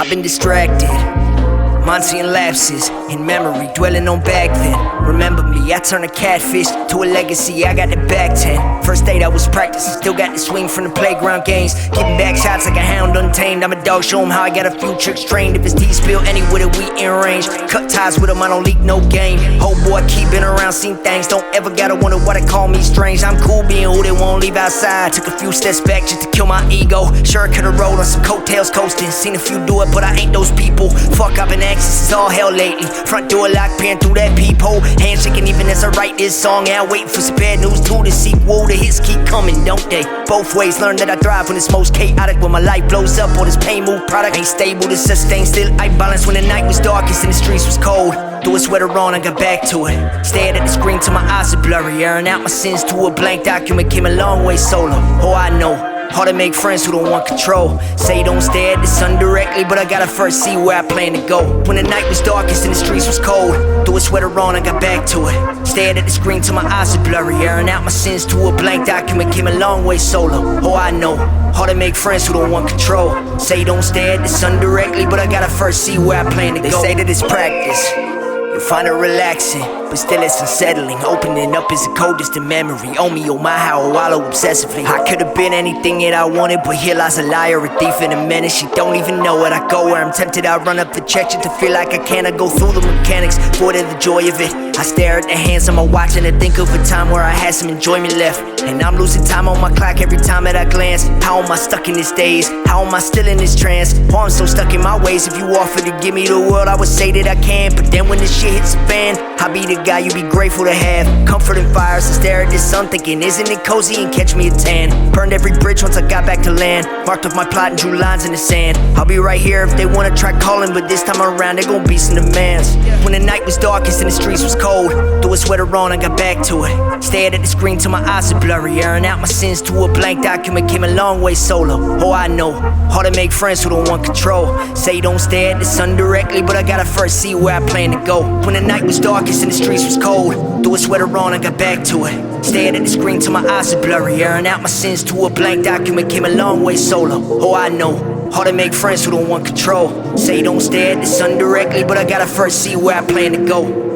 I've been distracted, mind seeing lapses in memory, dwelling on back then. Remember me, I turned a catfish to a legacy, I got the back 10. First date I was practicing, still got the swing from the playground games. Giving back shots like a hound untamed. I'm a dog, show 'em how I got a few tricks trained. If it's tea spill anywhere that we in range, cut ties with 'em, I don't leak no game. Oh boy, keep been around, seen things, don't ever gotta wonder why they call me strange. I'm cool being who they won't leave outside. Took a few steps back just to kill my ego. Sure could've rolled on some coattails coasting. Seen a few do it, but I ain't those people. Fuck, I've been anxious, it's all hell lately. Front door locked, peering through that peephole. Handshaking even as I write this song. And I'm waiting for some bad news too. The sequel, the hits keep coming, don't they? Both ways, learn that I thrive when it's most chaotic. When my life blows up, all this pain move product ain't stable to sustain. Still I balance when the night was darkest and the streets was cold. Threw a sweater on, I got back to it. Stared at the screen till my eyes are blurry. Airing out my sins to a blank document. Came a long way solo. Oh, I know. Hard to make friends who don't want control. Say don't stare at the sun directly, but I gotta first see where I plan to go. When the night was darkest and the streets was cold, threw a sweater on, I got back to it. Stared at the screen till my eyes are blurry. Airing out my sins to a blank document. Came a long way solo. Oh, I know. Hard to make friends who don't want control. Say don't stare at the sun directly, but I gotta first see where I plan to go. They say that it's practice, you'll find it relaxing, but still it's unsettling. Opening up is the coldest in memory. Oh me, oh my, how I wallow obsessively. I could've been anything that I wanted, but here lies a liar, a thief, and a menace. She don't even know it. I go where I'm tempted, I run up the check just to feel like I can. I go through the mechanics, for the joy of it. I stare at the hands on my watch and I think of a time where I had some enjoyment left. And I'm losing time on my clock every time that I glance. How am I stuck in this daze? How am I still in this trance? Oh, I'm so stuck in my ways. If you offer to give me the world, I would say that I can. But then when this shit hits the fan, I'll be the guy you be grateful to have. Comfort and fires and stare at this sun, thinking isn't it cozy, and catch me a tan. Burned every bridge once I got back to land. Marked off my plot and drew lines in the sand. I'll be right here if they wanna try calling, but this time around they gon' be some demands. When the night was darkest and the streets was cold, threw a sweater on, I got back to it. Stared at the screen till my eyes are blurry. Airing out my sins to a blank document. Came a long way solo. Oh, I know. Hard to make friends who don't want control. Say don't stare at the sun directly, but I gotta first see where I plan to go. When the night was darkest and the streets was cold, threw a sweater on, I got back to it. Stared at the screen till my eyes are blurry. Airing out my sins to a blank document. Came a long way solo. Oh, I know. Hard to make friends who don't want control. Say don't stare at the sun directly, but I gotta first see where I plan to go.